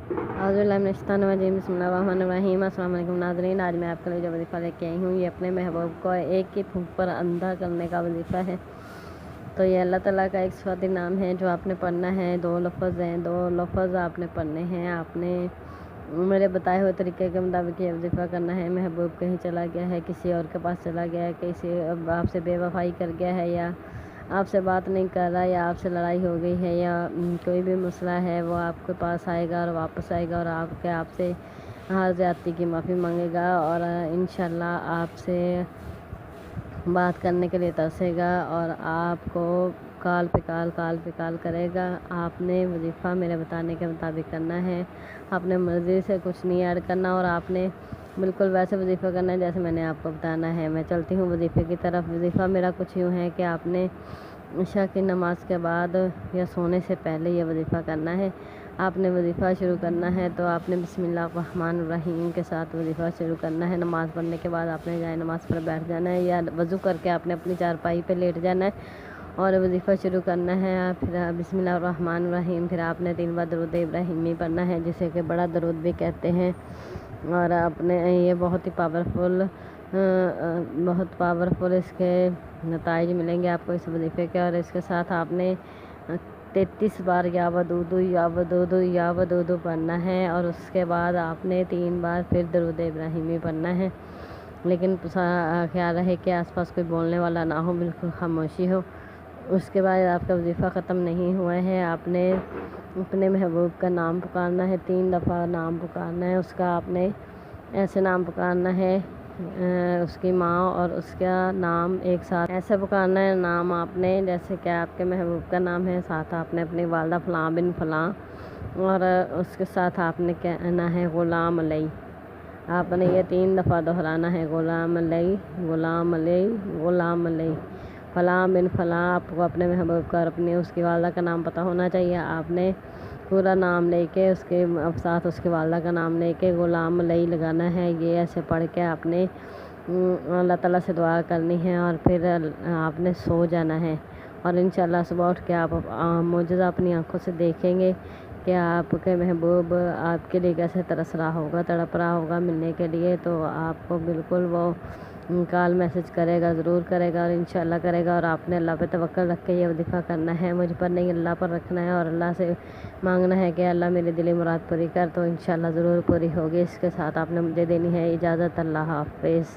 बिस्मिल्लाहिर्रहमानिर्रहीम। अस्सलाम वालेकुम नाज़रीन, आज मैं आपके लिए जो वजीफ़ा लेके आई हूँ ये अपने महबूब को एक ही फूंक पर अंधा करने का वजीफ़ा है। तो ये अल्लाह ताला का एक सिफ़ाती नाम है जो आपने पढ़ना है। 2 लफ्ज़ हैं, 2 लफ्ज़ आपने पढ़ने हैं। आपने मेरे बताए हुए तरीके के मुताबिक ये वजीफ़ा करना है। महबूब कहीं चला गया है, किसी और के पास चला गया है, किसी आपसे बेवफाई कर गया है, या आपसे बात नहीं कर रहा, या आपसे लड़ाई हो गई है, या कोई भी मसला है, वो आपके पास आएगा और वापस आएगा और आपसे हर ज़्यादती की माफ़ी मांगेगा और इंशाल्लाह आपसे बात करने के लिए तरसेगा और आपको काल पे काल करेगा। आपने वजीफ़ा मेरे बताने के मुताबिक करना है। आपने मर्ज़ी से कुछ नहीं ऐड करना और आपने बिल्कुल वैसे वजीफ़ा करना है जैसे मैंने आपको बताना है। मैं चलती हूँ वजीफ़े की तरफ। वजीफ़ा मेरा कुछ यूँ है कि आपने इशा की नमाज़ के बाद या सोने से पहले ये वजीफ़ा करना है। आपने वजीफ़ा शुरू करना है तो आपने बिस्मिल्लाहिर्रहमानिर्रहीम के साथ वजीफ़ा शुरू करना है। नमाज़ पढ़ने के बाद आपने जाए नमाज़ पर बैठ जाना है या वज़ू करके आपने अपनी चारपाई पे लेट जाना है और वजीफ़ा शुरू करना है। फिर बिस्मिल्लाहिर्रहमानिर्रहीम, फिर आपने 3 बार दरूद इब्राहिमी पढ़ना है जिसे कि बड़ा दरूद भी कहते हैं। और आपने ये बहुत पावरफुल इसके नताइज मिलेंगे आपको इस वजीफ़े के। और इसके साथ आपने 33 बार या वदूदू पढ़ना है और उसके बाद आपने 3 बार फिर दरूद इब्राहिमी पढ़ना है। लेकिन ख्याल रहे कि आसपास कोई बोलने वाला ना हो, बिल्कुल खामोशी हो। उसके बाद आपका वजीफ़ा ख़त्म नहीं हुआ है। आपने अपने महबूब का नाम पुकारना है, 3 दफ़ा नाम पुकारना है। उसका आपने ऐसे नाम पुकारना है, उसकी माँ और उसका नाम एक साथ ऐसे पुकारना है नाम आपने, जैसे कि आपके महबूब का नाम है, साथ आपने अपनी वालदा फ़लाँ बिन फ़लाँ और उसके साथ आपने कहना है ग़ुलाम अलई। आपने ये 3 दफ़ा दोहराना है, ग़ुलाम अलई, ग़ुलाम अलई, ग़ुलाम अलई, फ़लाँ बिन फ़लाँ। आपको अपने महबूब का और अपनी उसकी वालदा का नाम पता होना चाहिए। आपने पूरा नाम लेके उसके साथ उसकी वालदा का नाम लेके ग़ुलाम अलई लगाना है। ये ऐसे पढ़ के आपने अल्लाह ताला से दुआ करनी है और फिर आपने सो जाना है। और इंशाल्लाह सुबह उठ के आप मोजज़ा अपनी आँखों से देखेंगे कि आपके महबूब आपके लिए कैसे तरस रहा होगा, तड़प रहा होगा मिलने के लिए। तो आपको बिल्कुल वो कॉल मैसेज करेगा, ज़रूर करेगा और इंशाल्लाह करेगा। और आपने अल्लाह पे तवक्कल रख के ये वजीफ़ा करना है, मुझ पर नहीं अल्लाह पर रखना है और अल्लाह से मांगना है कि अल्लाह मेरी दिली मुराद पूरी कर, तो इंशाल्लाह ज़रूर पूरी होगी। इसके साथ आपने मुझे देनी है इजाज़त। अल्लाह हाफ़िज़।